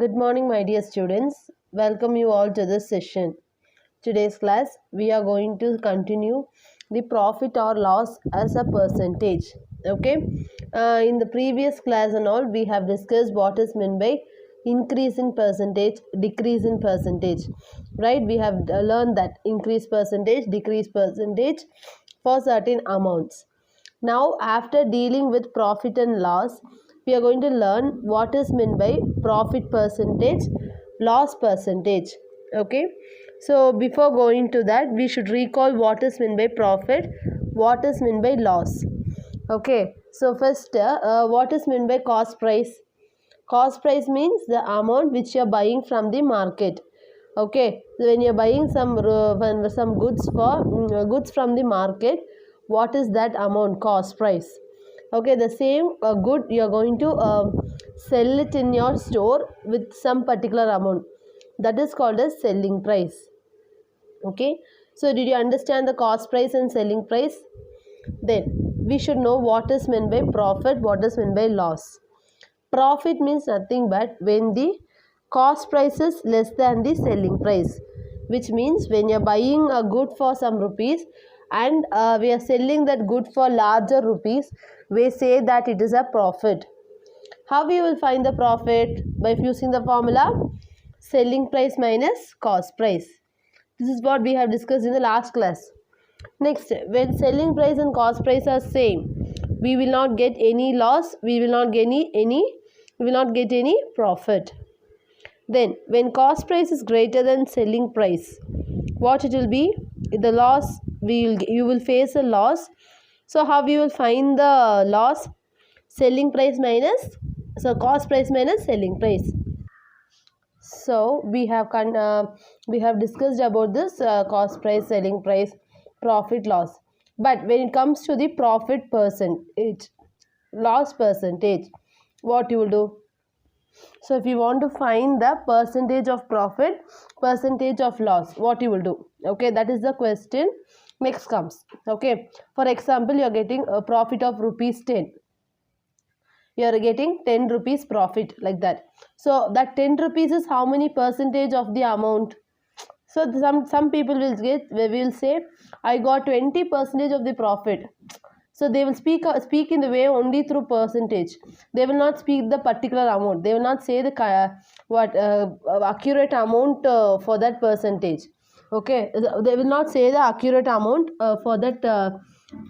Good morning, my dear students. Welcome you all to this session. Today's class, we are going to continue the profit or loss as a percentage. Okay. In the previous class and all, we have discussed what is meant by increase in percentage, decrease in percentage. Right? We have learned that increase percentage, decrease percentage for certain amounts. Now, after dealing with profit and loss, we are going to learn what is meant by profit percentage, loss percentage. Okay. So, before going to that, we should recall what is meant by profit, what is meant by loss. Okay. So, first, what is meant by cost price? Cost price means the amount which you are buying from the market. Okay, so when you are buying some goods from the market, what is that amount? Cost price. Okay, the same good you are going to sell it in your store with some particular amount. That is called as selling price. Okay, so did you understand the cost price and selling price? Then we should know what is meant by profit, what is meant by loss. Profit means nothing but when the cost price is less than the selling price, which means when you are buying a good for some rupees and we are selling that good for larger rupees, we say that it is a profit. How we will find the profit? By using the formula selling price minus cost price. This is what we have discussed in the last class. Next, when selling price and cost price are same, we will not get any loss, we will not get any profit. Then when cost price is greater than selling price, what it will be? The loss, you will face a loss. So how we will find the loss? Selling price minus, so cost price minus selling price. So we have discussed about this cost price, selling price, profit, loss. But when it comes to the profit percentage, loss percentage, what you will do? So if you want to find the percentage of profit, percentage of loss, what you will do? Okay, that is the question. Next comes. Okay, for example, you are getting a profit of rupees 10. You are getting 10 rupees profit, like that. So that 10 rupees is how many percentage of the amount? So some people will say I got 20% of the profit. So they will speak in the way only through percentage. They will not speak the particular amount. They will not say the accurate amount for that percentage. Okay, they will not say the accurate amount for that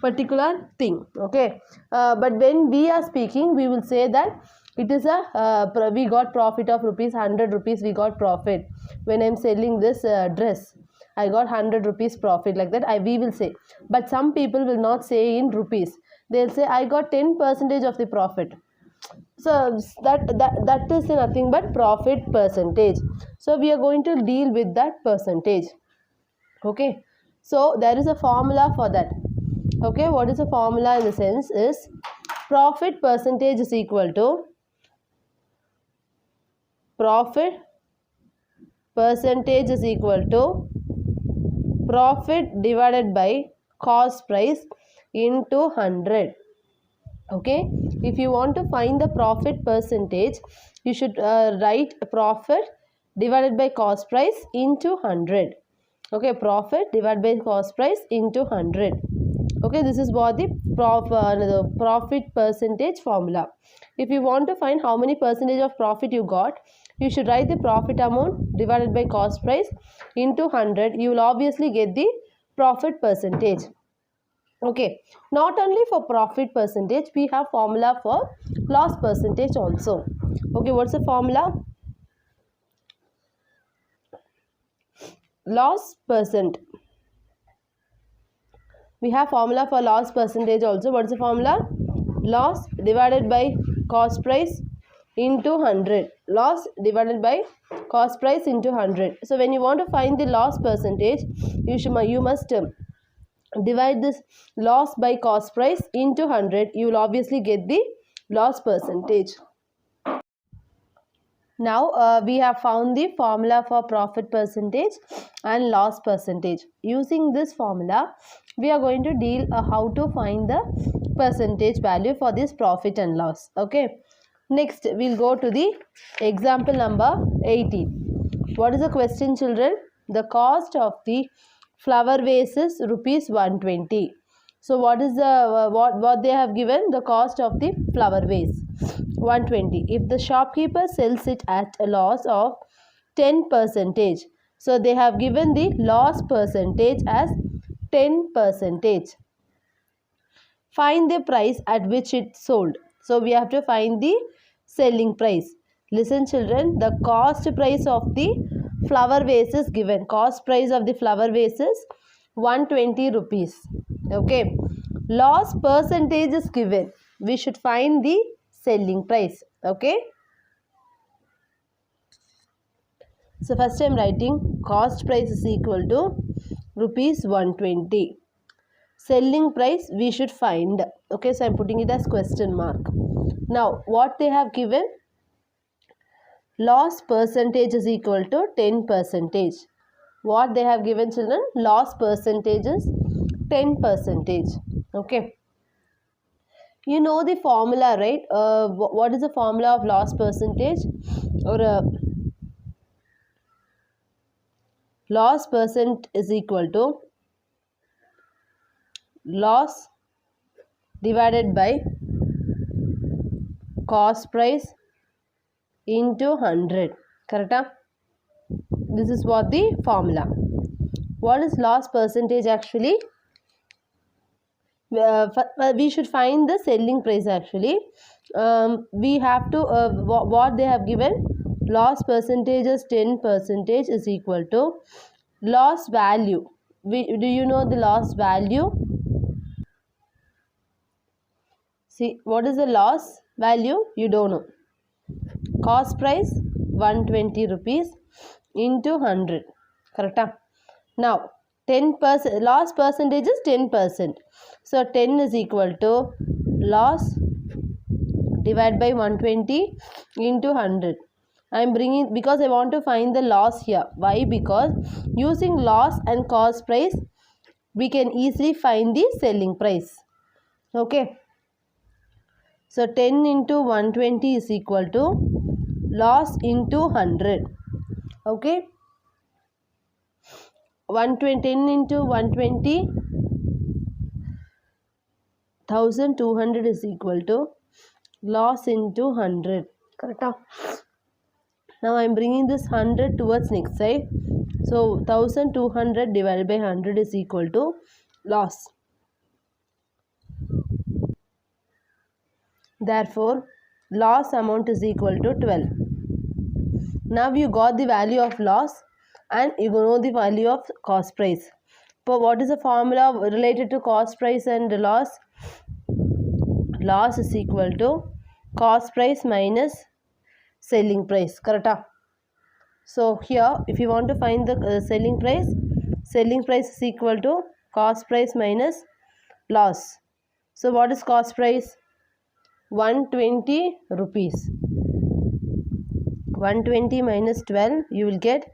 particular thing. Okay, but when we are speaking, we will say that it is a we got profit of rupees 100 rupees. We got profit when I am selling this dress. I got 100 rupees profit, like that we will say. But some people will not say in rupees. They will say I got 10% of the profit. So that is nothing but profit percentage. So we are going to deal with that percentage. Okay. So there is a formula for that. Okay. What is the formula in the sense is profit percentage is equal to profit percentage is equal to profit divided by cost price into 100. Okay, if you want to find the profit percentage, you should write profit divided by cost price into 100. Okay, profit divided by cost price into 100. Okay, this is what the profit percentage formula. If you want to find how many percentage of profit you got, you should write the profit amount divided by cost price into 100. You will obviously get the profit percentage. Okay, not only for profit percentage, we have formula for loss percentage also. Okay, what's the formula? Loss percent. We have formula for loss percentage also. What's the formula? Loss divided by cost price into 100. Loss divided by cost price into 100. So when you want to find the loss percentage, you must divide this loss by cost price into 100. You will obviously get the loss percentage. Now we have found the formula for profit percentage and loss percentage. Using this formula, we are going to deal how to find the percentage value for this profit and loss. Okay. Next, we'll go to the example number 18. What is the question, children? The cost of the flower vase is rupees 120. So what is the what they have given? The cost of the flower vase 120. If the shopkeeper sells it at a loss of 10%, so they have given the loss percentage as 10%. Find the price at which it sold. So we have to find the selling price. Listen, children, the cost price of the flower vase is given. Cost price of the flower vase is 120 rupees. Okay. Loss percentage is given. We should find the selling price. Okay. So first I am writing cost price is equal to rupees 120. Selling price we should find. Okay, so I am putting it as question mark. Now what they have given? Loss percentage is equal to 10%. What they have given, children? Loss percentage is 10%. Okay. You know the formula, right? What is the formula of loss percentage? Or loss percent is equal to loss divided by cost price into 100. Correct? This is what the formula. What is loss percentage actually? We should find the selling price actually. We have to what they have given? Loss percentage is 10% is equal to loss value. Do you know the loss value? See, what is the loss value? You don't know. Cost price 120 rupees into 100. Correct? Now 10% loss percentage is 10%. So 10 is equal to loss divided by 120 into 100. I am bringing because I want to find the loss here. Why? Because using loss and cost price we can easily find the selling price. Okay. So 10 into 120 is equal to loss into 100. Okay. 10 into 120, 1200 is equal to loss into 100. Correct? Now I am bringing this 100 towards next side. So 1200 divided by 100 is equal to loss. Therefore, loss amount is equal to 12. Now you got the value of loss and you know the value of cost price. So what is the formula related to cost price and loss? Loss is equal to cost price minus selling price. Correct? So here if you want to find the selling price is equal to cost price minus loss. So what is cost price? 120 rupees. 120 minus 12, you will get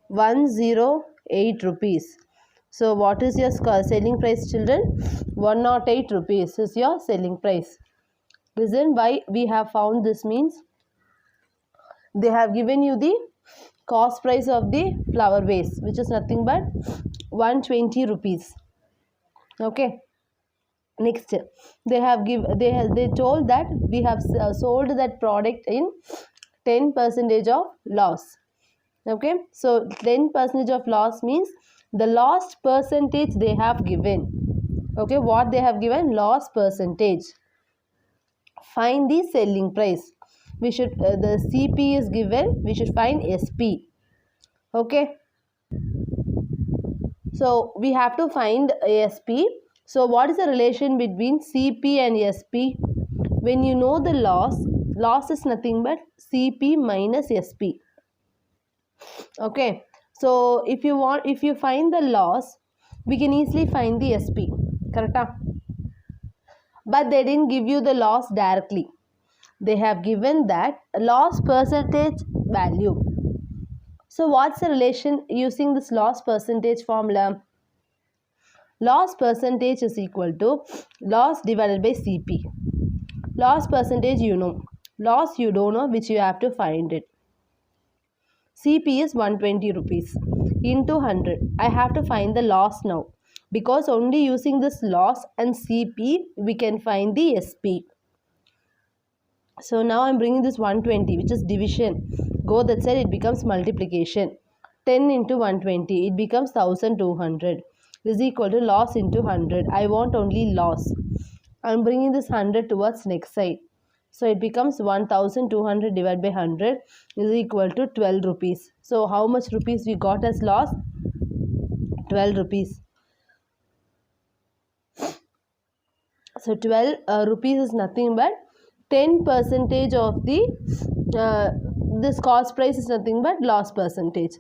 108 rupees. So what is your selling price, children? 108 rupees is your selling price. Reason why we have found this means they have given you the cost price of the flower vase, which is nothing but 120 rupees. Okay. Next, they told that we have sold that product in 10% of loss. Okay, so 10% of loss means the loss percentage they have given. Okay, what they have given? Loss percentage. Find the selling price. We should the CP is given. We should find SP. Okay, so we have to find SP. So what is the relation between CP and SP? When you know the loss is nothing but CP minus SP. Okay, so if you find the loss, we can easily find the SP. Correct? But they didn't give you the loss directly. They have given that loss percentage value. So what's the relation using this loss percentage formula? Loss percentage is equal to loss divided by CP. Loss percentage you know. Loss you don't know, which you have to find it. CP is 120 rupees into 100. I have to find the loss now, because only using this loss and CP we can find the SP. So now I'm bringing this 120, which is division. Go that side, it becomes multiplication. 10 into 120, it becomes 1200 is equal to loss into 100. I want only loss. I'm bringing this 100 towards next side. So it becomes 1200 divided by 100 is equal to 12 rupees. So how much rupees we got as loss? 12 rupees. So 12 rupees is nothing but 10% of the this cost price is nothing but loss percentage.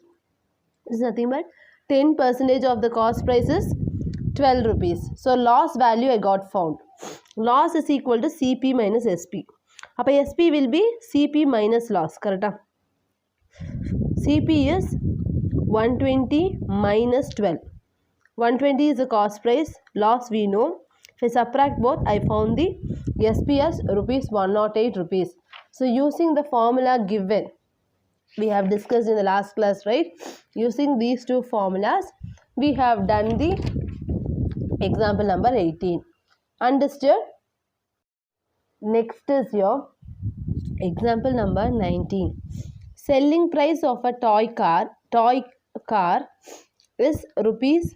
It's nothing but 10% of the cost price is 12 rupees. So loss value I got found. Loss is equal to CP minus SP. Appa SP will be CP minus loss. Correct? CP is 120 minus 12. 120 is the cost price. Loss we know. If I subtract both, I found the SP as rupees 108 rupees. So using the formula given, we have discussed in the last class, right? Using these two formulas, we have done the example number 18. Understood? Next is your example number 19. Selling price of a toy car is rupees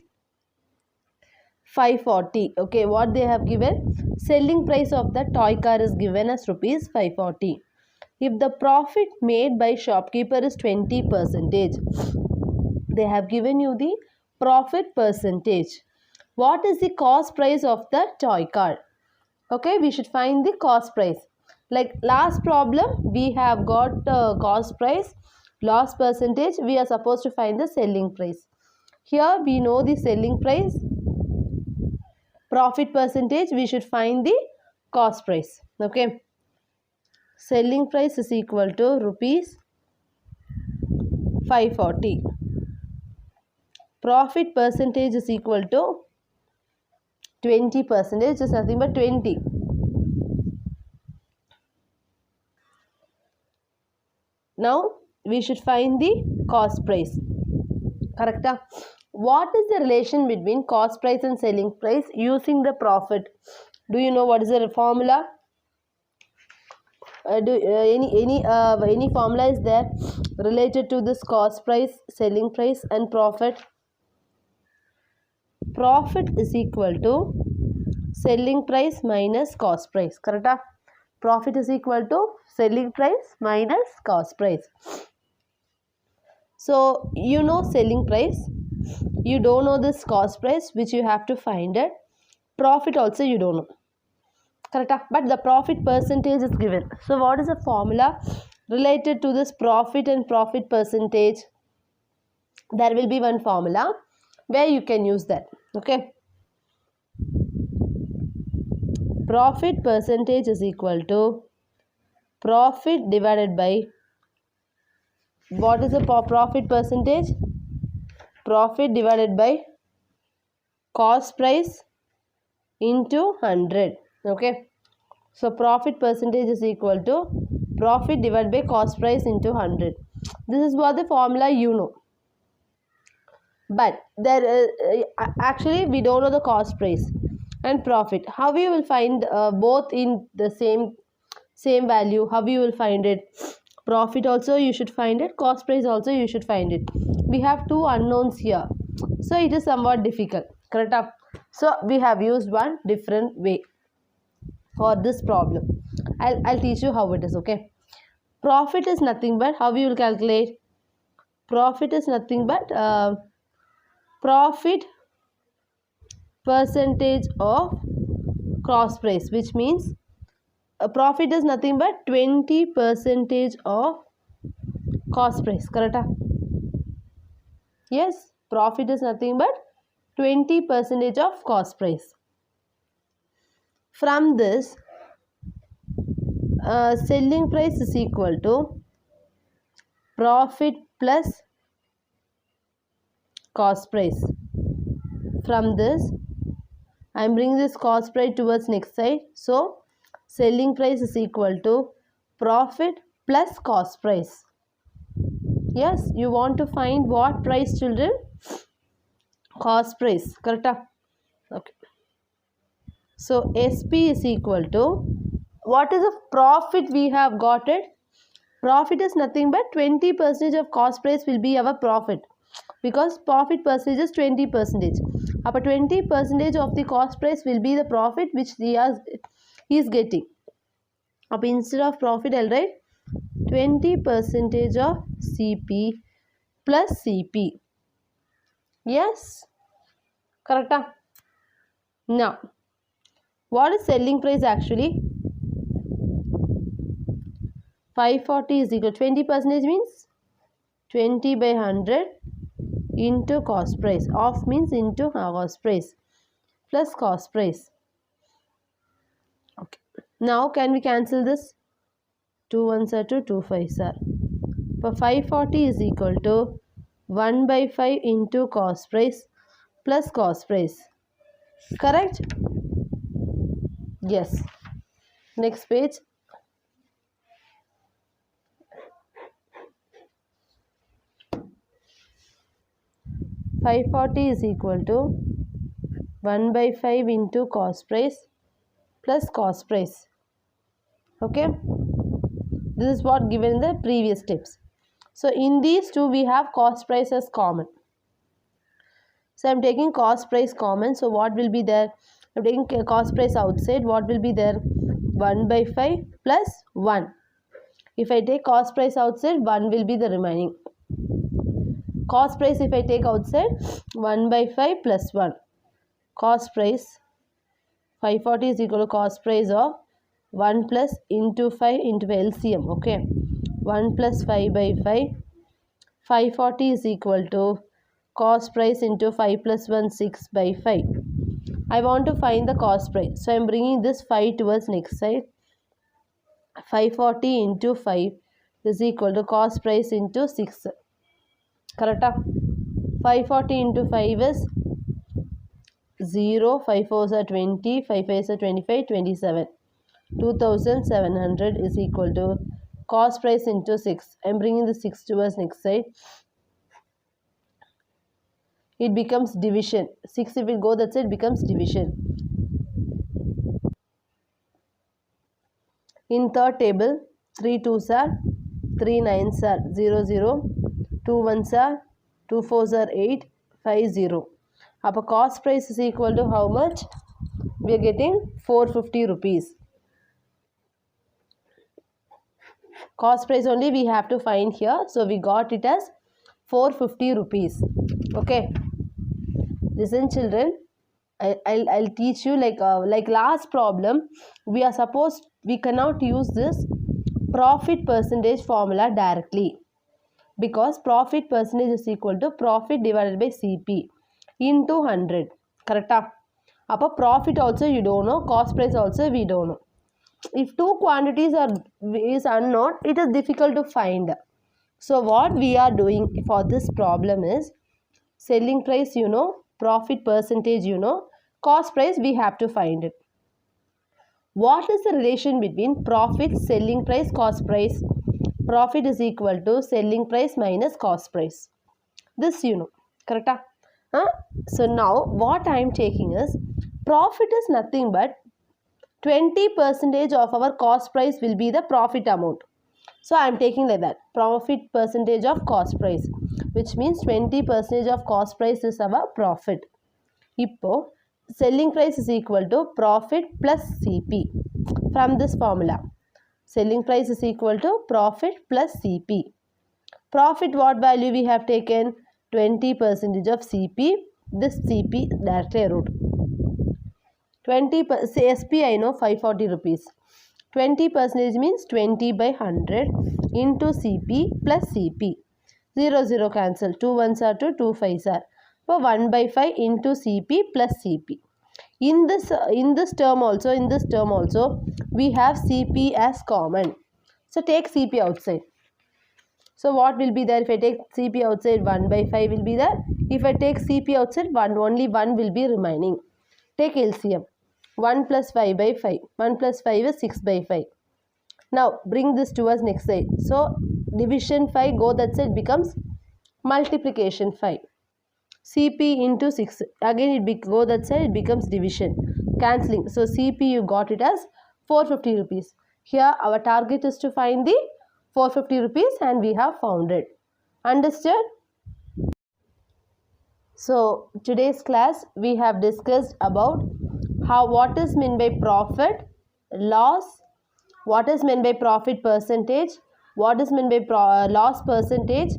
540. Okay, what they have given? Selling price of the toy car is given as rupees 540. If the profit made by shopkeeper is 20%, they have given you the profit percentage. What is the cost price of the toy car? Okay, we should find the cost price. Like last problem, we have got cost price, loss percentage. We are supposed to find the selling price. Here we know the selling price, profit percentage. We should find the cost price. Okay. Selling price is equal to rupees 540. Profit percentage is equal to 20%, is nothing but 20. Now we should find the cost price. Correct? What is the relation between cost price and selling price using the profit? Do you know what is the formula? Any formula is there related to this cost price, selling price and profit? Profit is equal to selling price minus cost price. Correct? Profit is equal to selling price minus cost price. So you know selling price, you don't know this cost price, which you have to find it. Profit also you don't know. Correct? But the profit percentage is given. So what is the formula related to this profit and profit percentage? There will be one formula where you can use that. Okay. Profit percentage is equal to profit divided by, what is the profit percentage? Profit divided by cost price into 100. Okay. So profit percentage is equal to profit divided by cost price into 100. This is what the formula you know. But there actually we don't know the cost price and profit. How you will find both in the same value? How you will find it? Profit also you should find it, cost price also you should find it. We have two unknowns here, so it is somewhat difficult. Correct? So we have used one different way for this problem. I'll teach you how it is. Okay. Profit is nothing but, how you will calculate? Profit is nothing but profit percentage of cost price, which means profit is nothing but 20% of cost price. Correct? Yes, profit is nothing but 20% of cost price. From this, selling price is equal to profit plus cost price. From this, I am bringing this cost price towards next side. So selling price is equal to profit plus cost price. Yes, you want to find what price, children? Cost price, correct? Okay. So SP is equal to, what is the profit we have got it? Profit is nothing but 20% of cost price will be our profit, because profit percentage is 20%. Upper 20% of the cost price will be the profit which he is getting. Up instead of profit, I'll write 20% of CP plus CP. Yes, correct? Now, what is selling price actually? 540 is equal to 20% means 20 by 100 into cost price. Off means into cost price plus cost price. Okay. Now can we cancel this? 2 1s are 2, 2 5s are. For 540 is equal to 1 by 5 into cost price plus cost price. Correct? Yes. Next page. $540 is equal to 1 by 5 into cost price plus cost price. Okay. This is what given in the previous steps. So in these two we have cost price as common. So I am taking cost price common. So what will be there? I am taking cost price outside. What will be there? 1 by 5 plus 1. If I take cost price outside, 1 will be the remaining. Cost price if I take outside, 1 by 5 plus 1. Cost price 540 is equal to cost price of 1 plus into 5 into LCM. Okay. 1 plus 5 by 5. 540 is equal to cost price into 5 plus 1, 6 by 5. I want to find the cost price. So I am bringing this 5 towards next side. 540 into 5 is equal to cost price into 6. Correct? 540 into 5 is 0. 5 4s are 20. 5 5s are 25. 27. 2700 is equal to cost price into 6. I am bringing the 6 towards next side. It becomes division. 6 if it go that side becomes division. In third table, 3 2s are 3 9s are 0 0. 2 1s are 2 4s are 8 5 0. Our cost price is equal to how much? We are getting 450 rupees. Cost price only we have to find here. So we got it as 450 rupees. Okay. Listen children. I'll teach you like last problem. We are supposed we cannot use this profit percentage formula directly, because profit percentage is equal to profit divided by CP into 100. Correct? Appa profit also you don't know, cost price also we don't know. If two quantities is unknown, it is difficult to find. So what we are doing for this problem is selling price you know, profit percentage you know, cost price we have to find it. What is the relation between profit, selling price, cost price? Profit is equal to selling price minus cost price. This you know. Correct? So now what I am taking is profit is nothing but 20% of our cost price will be the profit amount. So I am taking like that, profit percentage of cost price, which means 20% of cost price is our profit. Ippo selling price is equal to profit plus CP. From this formula, selling price is equal to profit plus CP. Profit what value we have taken? 20% of CP. This CP directly I wrote. 20 say SP I know 540 rupees. 20% means 20 by 100 into CP plus CP. 0 0 cancel. 2 1s are 2, 2 5s are. So 1 by 5 into CP plus CP. In this term also we have CP as common. So take CP outside. So what will be there? If I take CP outside, 1 by 5 will be there. If I take CP outside, only 1 will be remaining. Take LCM. 1 plus 5 by 5. 1 plus 5 is 6 by 5. Now bring this towards next side. So division 5 go that side becomes multiplication 5. CP into 6, again it go that side, it becomes division, cancelling. So CP you got it as 450 rupees. Here our target is to find the 450 rupees and we have found it. Understood? So today's class we have discussed about what is meant by profit, loss, what is meant by profit percentage, what is meant by loss percentage,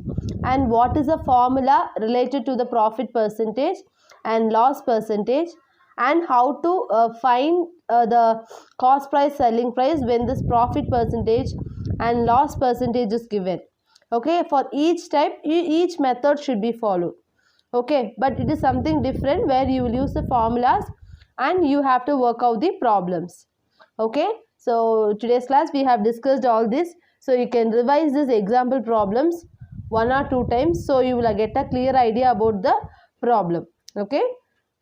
and what is the formula related to the profit percentage and loss percentage, and how to find the cost price, selling price when this profit percentage and loss percentage is given. Okay, for each type each method should be followed. Okay, but it is something different where you will use the formulas and you have to work out the problems. Okay, so today's class we have discussed all this, so you can revise this example problems 1 or 2 times, so you will get a clear idea about the problem. Okay,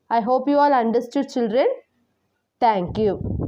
I hope you all understood, children. Thank you.